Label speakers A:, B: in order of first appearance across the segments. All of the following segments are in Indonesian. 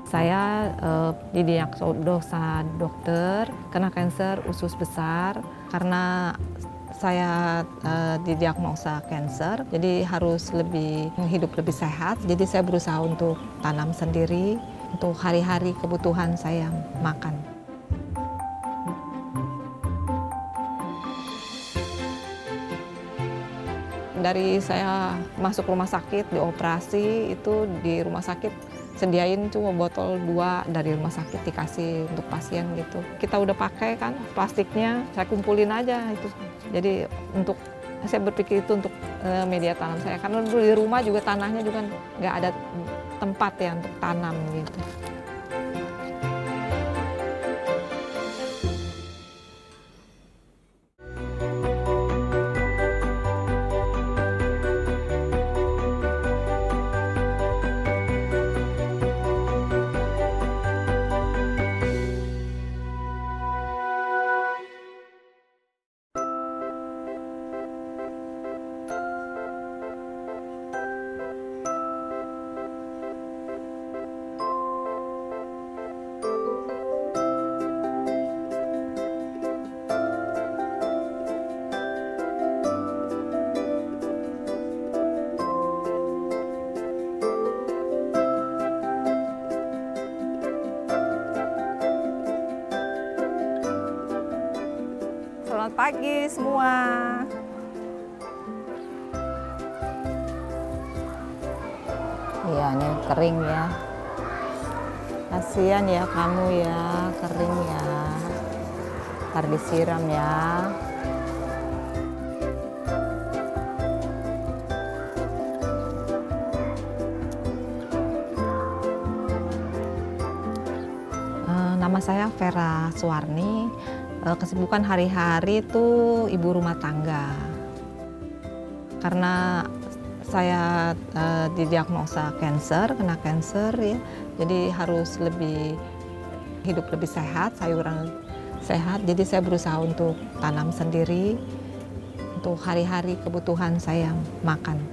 A: Saya didiagnosa dokter kena kanker usus besar karena saya didiagnosa kanker, jadi harus hidup lebih sehat. Jadi saya berusaha untuk tanam sendiri untuk hari-hari kebutuhan saya makan. Dari saya masuk rumah sakit, dioperasi, itu di rumah sakit sediain cuma botol 2 dari rumah sakit dikasih untuk pasien gitu. Kita udah pakai kan plastiknya, saya kumpulin aja itu. Jadi saya berpikir itu untuk media tanam saya. Karena dulu di rumah juga tanahnya juga nggak ada tempat ya untuk tanam gitu. Selamat pagi semua. Iya, ini kering ya. Kasihan ya kamu ya, kering ya. Ntar disiram ya. Nama saya Vera Suwarni. Kesibukan hari-hari itu ibu rumah tangga. Karena saya didiagnosa kena kanker ya, jadi harus hidup lebih sehat, sayuran sehat. Jadi saya berusaha untuk tanam sendiri untuk hari-hari kebutuhan saya makan.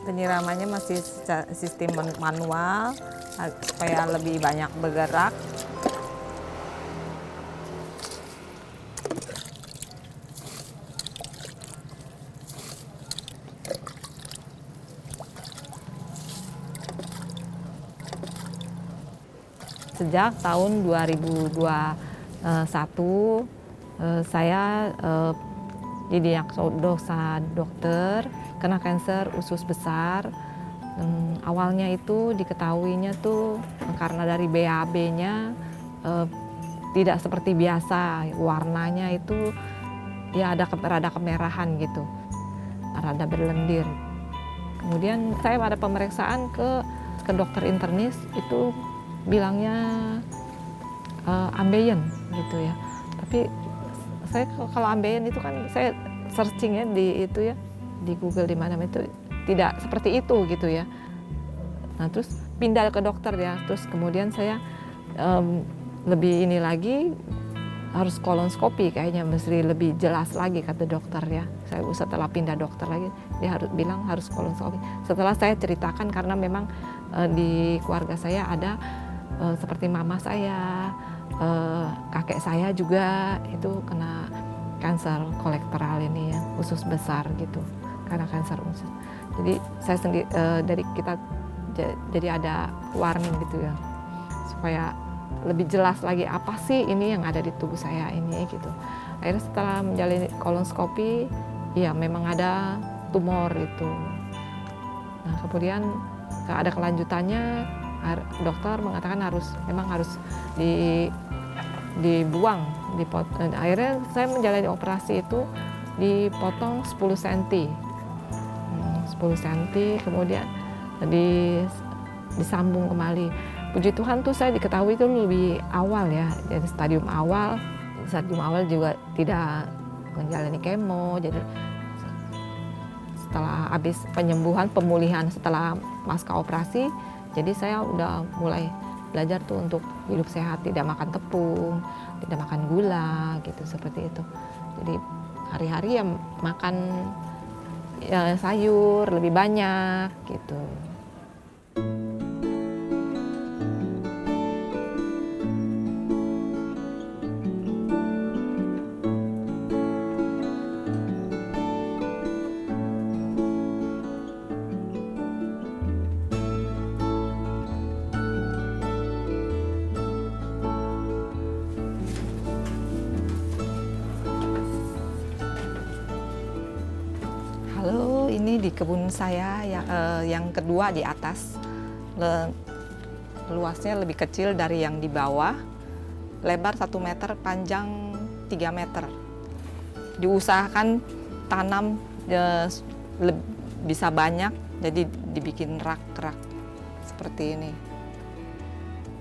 A: Penyiramannya masih sistem manual supaya lebih banyak bergerak. Sejak tahun 2021 saya didiagnosa dokter kena kanker usus besar. Awalnya itu diketahuinya tuh karena dari BAB-nya tidak seperti biasa, warnanya itu ya rada kemerahan gitu, rada berlendir. Kemudian saya ada pemeriksaan ke dokter internis, itu bilangnya ambeien gitu ya. Tapi saya kalau ambeien itu kan saya searchingnya di itu ya, di Google di mana itu tidak seperti itu gitu ya. Nah terus pindah ke dokter ya, terus kemudian saya lebih ini lagi harus kolonskopi, kayaknya mesti lebih jelas lagi kata dokter ya. Saya setelah pindah dokter lagi dia bilang harus kolonskopi. Setelah saya ceritakan karena memang di keluarga saya ada seperti mama saya, kakek saya juga itu kena kanker kolorektal ini ya, usus besar gitu, karena kanker usus. Jadi saya sendiri jadi ada warning gitu ya, supaya lebih jelas lagi apa sih ini yang ada di tubuh saya ini gitu. Akhirnya setelah menjalani kolonskopi, ya memang ada tumor itu. Nah kemudian ada kelanjutannya, dokter mengatakan memang harus dibuang. Akhirnya saya menjalani operasi itu dipotong 10 cm. 10 cm, kemudian disambung kembali. Puji Tuhan tuh saya diketahui itu lebih awal ya, jadi stadium awal juga tidak menjalani kemo. Jadi setelah habis pemulihan setelah pasca operasi, jadi saya udah mulai belajar tuh untuk hidup sehat, tidak makan tepung, tidak makan gula gitu, seperti itu. Jadi hari-hari ya makan ya, sayur lebih banyak gitu. Halo, ini di kebun saya yang kedua di atas. Luasnya lebih kecil dari yang di bawah. Lebar 1 meter, panjang 3 meter. Diusahakan tanam bisa banyak, jadi dibikin rak-rak seperti ini.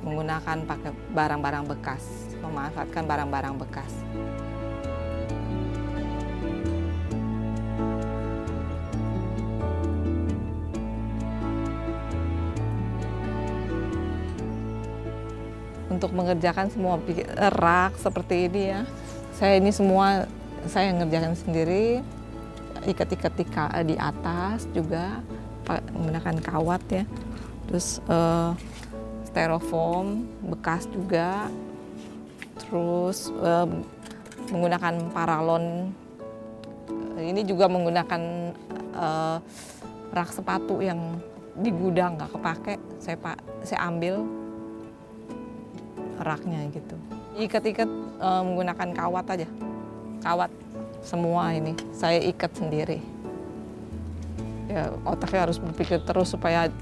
A: Menggunakan pakai barang-barang bekas, memanfaatkan barang-barang bekas. Untuk mengerjakan semua rak seperti ini ya, saya ngerjakan sendiri, ikat-ikat di atas juga menggunakan kawat ya, terus styrofoam bekas juga, terus menggunakan paralon. Ini juga menggunakan rak sepatu yang di gudang nggak kepake, saya ambil raknya gitu. Ikat-ikat menggunakan kawat aja. Kawat semua ini saya ikat sendiri. Ya otaknya harus berpikir terus supaya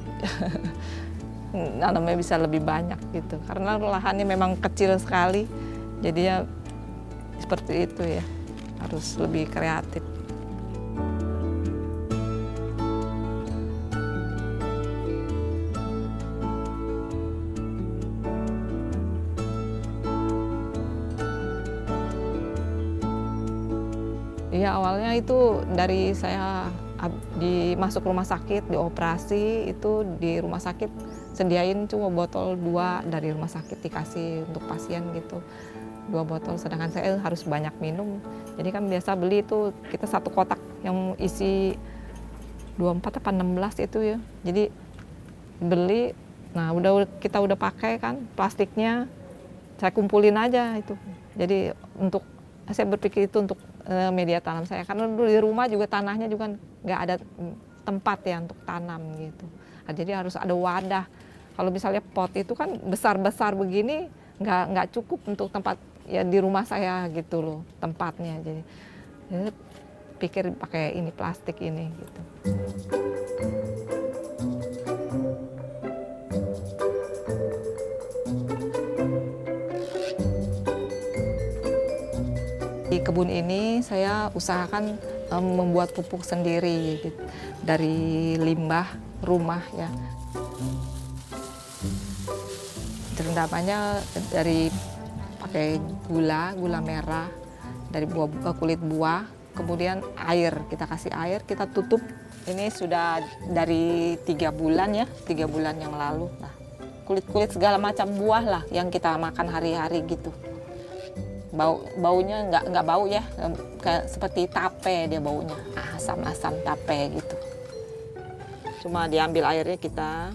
A: nanamnya bisa lebih banyak gitu. Karena lahannya memang kecil sekali. Jadi ya seperti itu ya. Harus lebih kreatif. Iya, awalnya itu dari saya masuk rumah sakit, dioperasi, itu di rumah sakit sediain cuma botol 2 dari rumah sakit dikasih untuk pasien gitu. 2 botol, sedangkan saya harus banyak minum. Jadi kan biasa beli itu kita 1 kotak yang isi 24 apa 16 itu ya. Jadi beli, nah kita udah pakai kan plastiknya, saya kumpulin aja itu. Jadi saya berpikir itu untuk media tanam saya, karena dulu di rumah juga tanahnya juga nggak ada tempat ya untuk tanam gitu. Nah, jadi harus ada wadah. Kalau misalnya pot itu kan besar-besar begini nggak cukup untuk tempat ya di rumah saya gitu loh tempatnya. Jadi pikir pakai ini plastik ini gitu. Di kebun ini saya usahakan membuat pupuk sendiri gitu, dari limbah rumah ya. Rendamannya dari pakai gula merah, dari kulit buah, kemudian air, kita kasih air, kita tutup. Ini sudah dari 3 bulan ya, 3 bulan yang lalu. Nah, kulit-kulit segala macam buah lah yang kita makan hari-hari gitu. Baunya nggak bau ya, kayak seperti tape dia baunya, asam-asam tape gitu. Cuma diambil airnya kita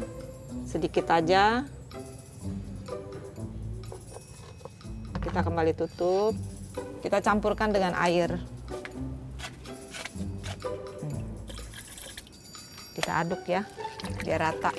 A: sedikit aja, kita kembali tutup, kita campurkan dengan air, kita aduk ya biar rata.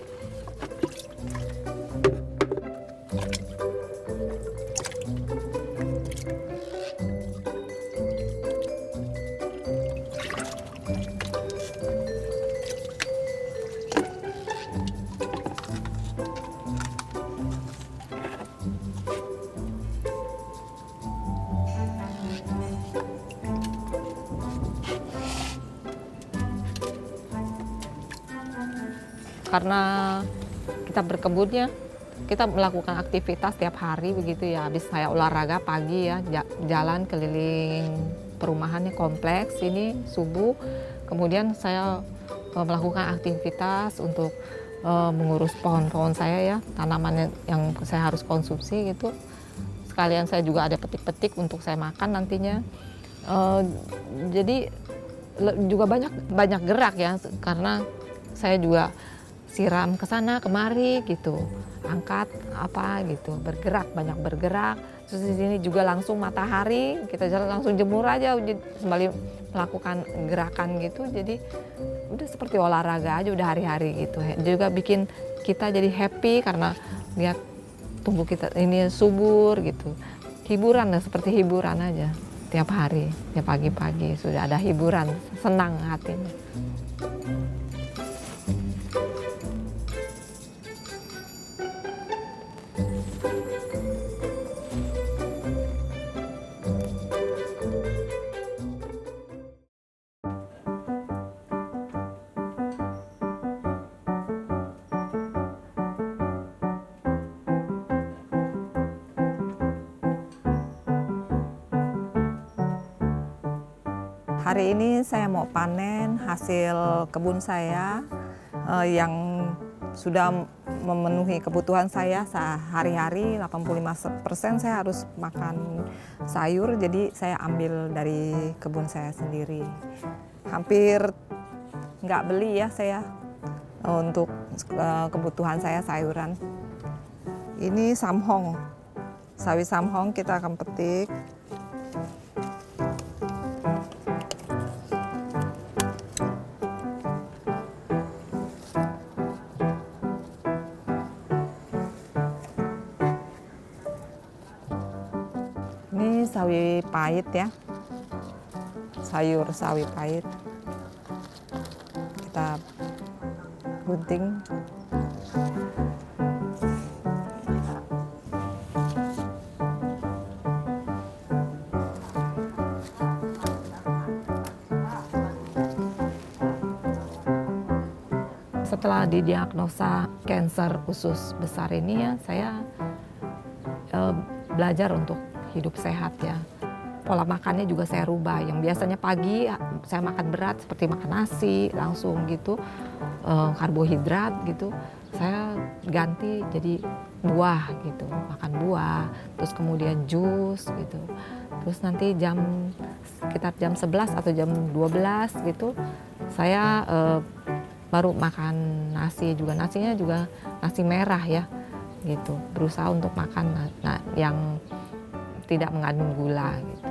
A: Karena kita berkebunnya, kita melakukan aktivitas tiap hari begitu ya. Habis saya olahraga pagi ya, jalan keliling perumahannya kompleks ini subuh. Kemudian saya melakukan aktivitas untuk mengurus pohon-pohon saya ya, tanaman yang saya harus konsumsi gitu. Sekalian saya juga ada petik-petik untuk saya makan nantinya. Jadi juga banyak gerak ya, karena saya juga siram ke sana kemari gitu, angkat apa gitu, banyak bergerak. Terus di sini juga langsung matahari, kita jalan langsung jemur aja sembari melakukan gerakan gitu. Jadi udah seperti olahraga aja udah hari-hari gitu. Juga bikin kita jadi happy karena lihat tubuh kita ini subur gitu. Hiburan lah, seperti hiburan aja tiap hari, tiap pagi-pagi sudah ada hiburan, senang hatinya. Hari ini saya mau panen hasil kebun saya yang sudah memenuhi kebutuhan saya sehari-hari. 85% saya harus makan sayur, jadi saya ambil dari kebun saya sendiri. Hampir nggak beli ya saya untuk kebutuhan saya sayuran. Ini samhong, sawi samhong kita akan petik. Ini sawi pahit ya, sayur sawi pahit. Kita gunting. Setelah didiagnosa kanker usus besar ini ya, saya belajar untuk hidup sehat ya. Pola makannya juga saya rubah. Yang biasanya pagi saya makan berat seperti makan nasi langsung gitu, karbohidrat gitu. Saya ganti jadi buah gitu, makan buah, terus kemudian jus gitu. Terus nanti sekitar jam 11 atau jam 12 gitu, saya baru makan nasi juga. Nasinya juga nasi merah ya gitu. Berusaha untuk makan yang tidak mengandung gula gitu.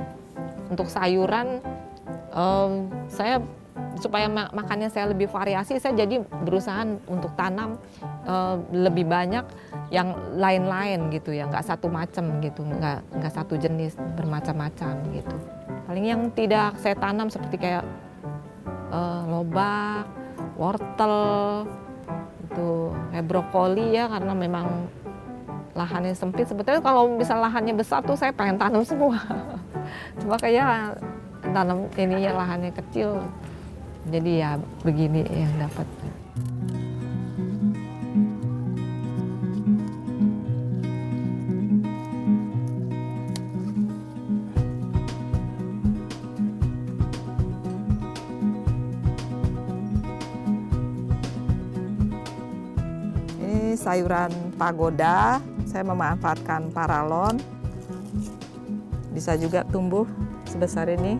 A: Untuk sayuran saya supaya makannya saya lebih variasi, saya jadi berusaha untuk tanam lebih banyak yang lain-lain gitu ya, nggak satu macam gitu, nggak satu jenis, bermacam-macam gitu. Paling yang tidak saya tanam seperti kayak lobak, wortel, itu kayak brokoli ya, karena memang lahannya sempit. Sebetulnya kalau bisa lahannya besar tuh saya pengen tanam semua. Cuma kayak tanam ini ya lahannya kecil. Jadi ya begini yang dapat. Ini sayuran pagoda. Saya memanfaatkan paralon, bisa juga tumbuh sebesar ini.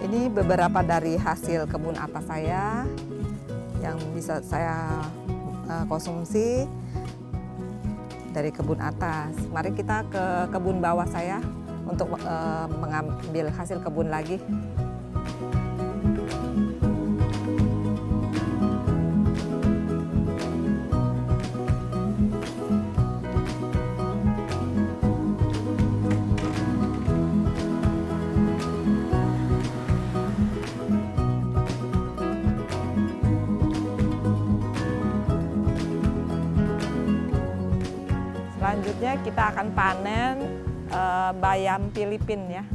A: Ini beberapa dari hasil kebun atas saya yang bisa saya konsumsi dari kebun atas. Mari kita ke kebun bawah saya untuk mengambil hasil kebun lagi. Selanjutnya kita akan panen bayam Filipina ya.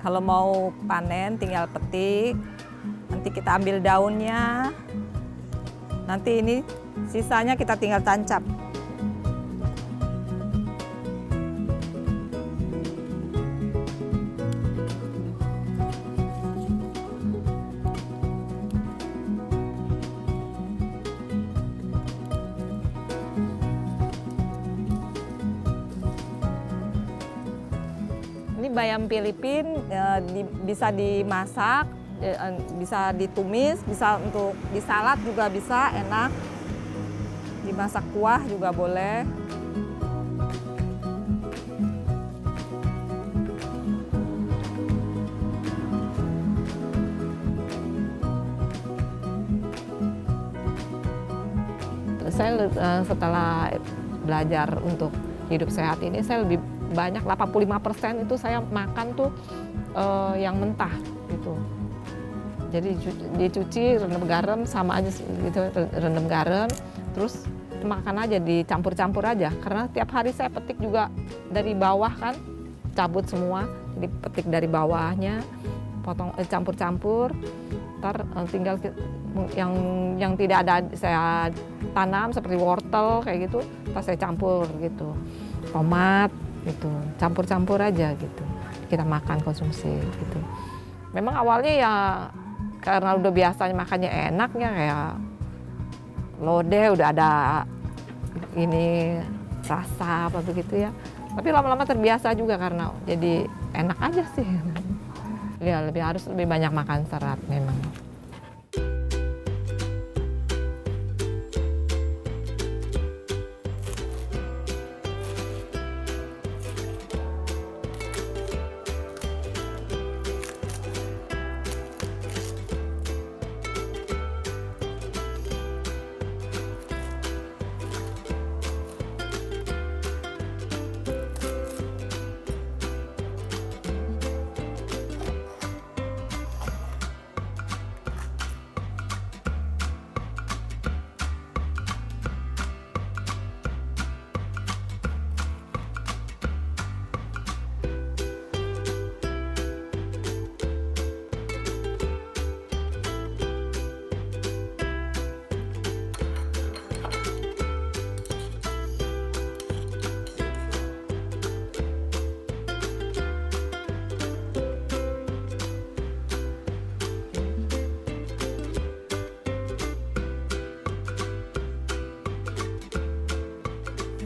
A: Kalau mau panen tinggal petik, nanti kita ambil daunnya,
B: Nanti ini sisanya kita tinggal tancap. Ini bayam Filipina bisa dimasak, bisa ditumis, bisa untuk di salad juga bisa, enak. Dimasak kuah juga boleh.
A: Saya setelah belajar untuk hidup sehat ini, saya lebih banyak 85% itu saya makan tuh yang mentah gitu. Jadi dicuci, rendam garam sama aja gitu, rendam garam, terus makan aja, dicampur-campur aja. Karena tiap hari saya petik juga dari bawah kan, cabut semua, jadi petik dari bawahnya, potong campur-campur. Ntar tinggal yang tidak ada saya tanam seperti wortel kayak gitu, ntar saya campur gitu, tomat gitu, campur-campur aja gitu. Kita makan konsumsi gitu. Memang awalnya ya karena udah biasanya makannya enaknya kayak lodeh udah ada ini rasa apa begitu ya. Tapi lama-lama terbiasa juga karena jadi enak aja sih. Ya harus lebih banyak makan serat memang.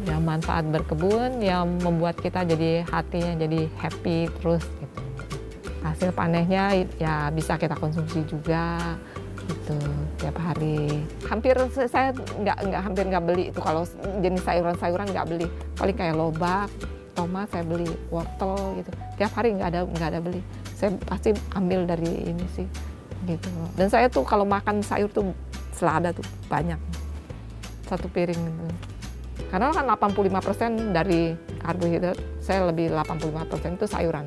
A: Ya, manfaat berkebun yang membuat kita jadi hatinya jadi happy terus gitu. Hasil panennya ya bisa kita konsumsi juga gitu tiap hari. Hampir saya hampir nggak beli itu kalau jenis sayuran-sayuran nggak beli. Paling kayak lobak, tomat saya beli, wortel gitu. Tiap hari nggak ada beli. Saya pasti ambil dari ini sih gitu. Dan saya tuh kalau makan sayur tuh selada tuh banyak. Satu piring gitu. Karena kan 85% dari karbohidrat, saya lebih 85% itu sayuran.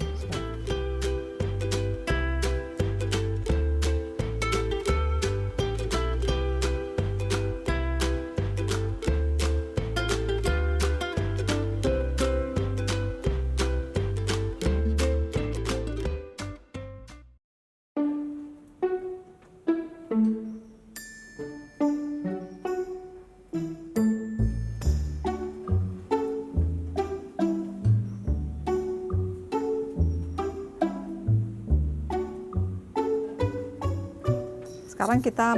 B: Sekarang kita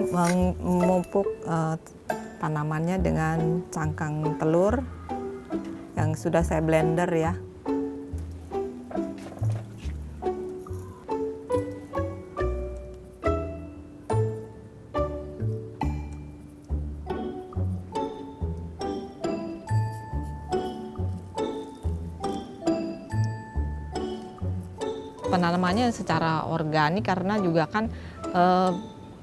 B: memupuk tanamannya dengan cangkang telur yang sudah saya blender ya.
A: Penanamannya secara organik karena juga kan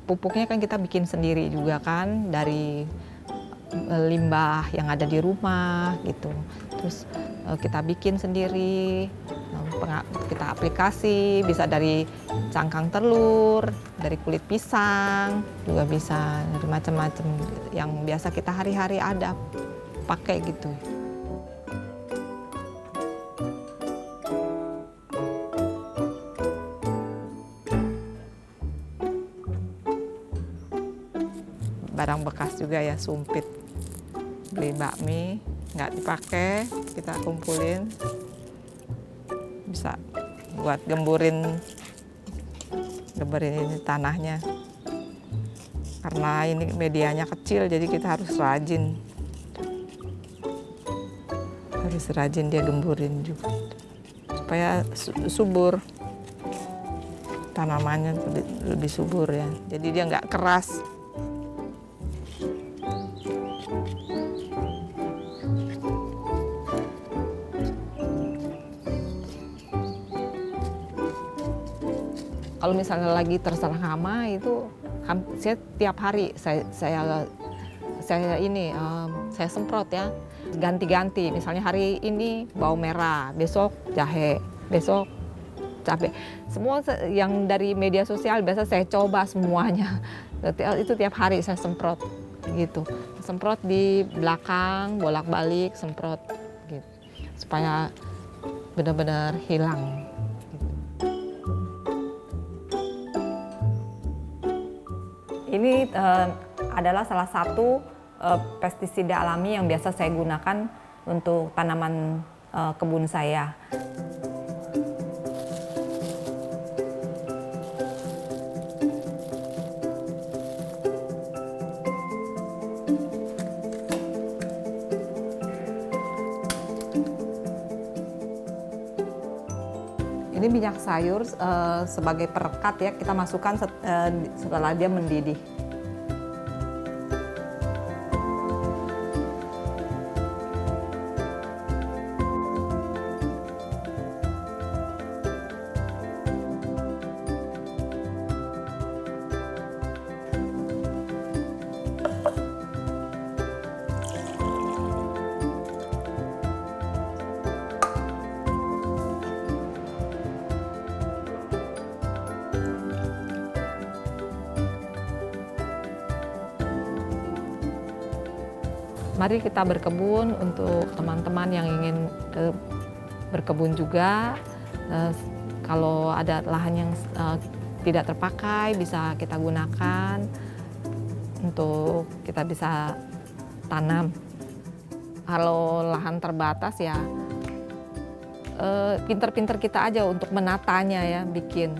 A: pupuknya kan kita bikin sendiri juga kan dari limbah yang ada di rumah gitu. Terus kita bikin sendiri, kita aplikasi, bisa dari cangkang telur, dari kulit pisang, juga bisa dari macam-macam yang biasa kita hari-hari ada pakai gitu. barang bekas juga ya, sumpit. Beli bakmi, nggak dipakai, kita kumpulin. Bisa buat gemburin ini tanahnya. Karena ini medianya kecil, jadi kita harus rajin. Harus rajin dia gemburin juga. Supaya subur. Tanamannya lebih subur ya. Jadi dia nggak keras. Kalau misalnya lagi terserang hama itu saya tiap hari saya semprot ya, ganti-ganti. Misalnya hari ini bawang merah, besok jahe, besok cabai. Semua yang dari media sosial biasa saya coba semuanya. Itu tiap hari saya semprot gitu. Semprot di belakang, bolak-balik semprot gitu. Supaya benar-benar hilang.
B: Ini adalah salah satu pestisida alami yang biasa saya gunakan untuk tanaman kebun saya. Ini minyak sayur sebagai perekat ya, kita masukkan setelah dia mendidih.
A: Mari kita berkebun untuk teman-teman yang ingin berkebun juga. Kalau ada lahan yang tidak terpakai bisa kita gunakan untuk kita bisa tanam. Kalau lahan terbatas ya pinter-pinter kita aja untuk menatanya ya, bikin.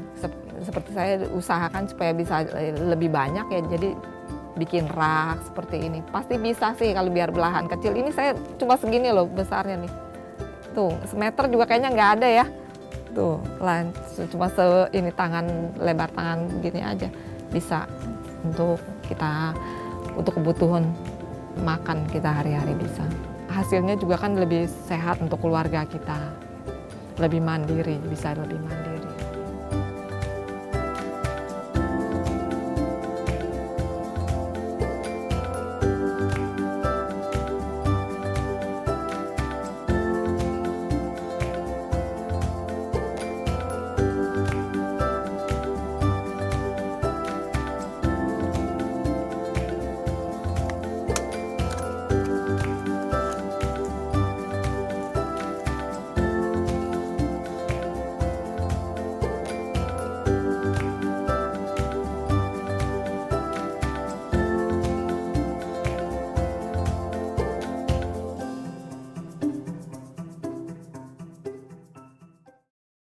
A: Seperti saya usahakan supaya bisa lebih banyak ya, jadi bikin rak seperti ini. Pasti bisa sih kalau biar belahan kecil. Ini saya cuma segini loh besarnya nih. Tuh, semeter juga kayaknya nggak ada ya. Tuh, cuma ini lebar tangan gini aja. Bisa untuk kebutuhan makan kita hari-hari bisa. Hasilnya juga kan lebih sehat untuk keluarga kita. Lebih mandiri, bisa lebih mandiri.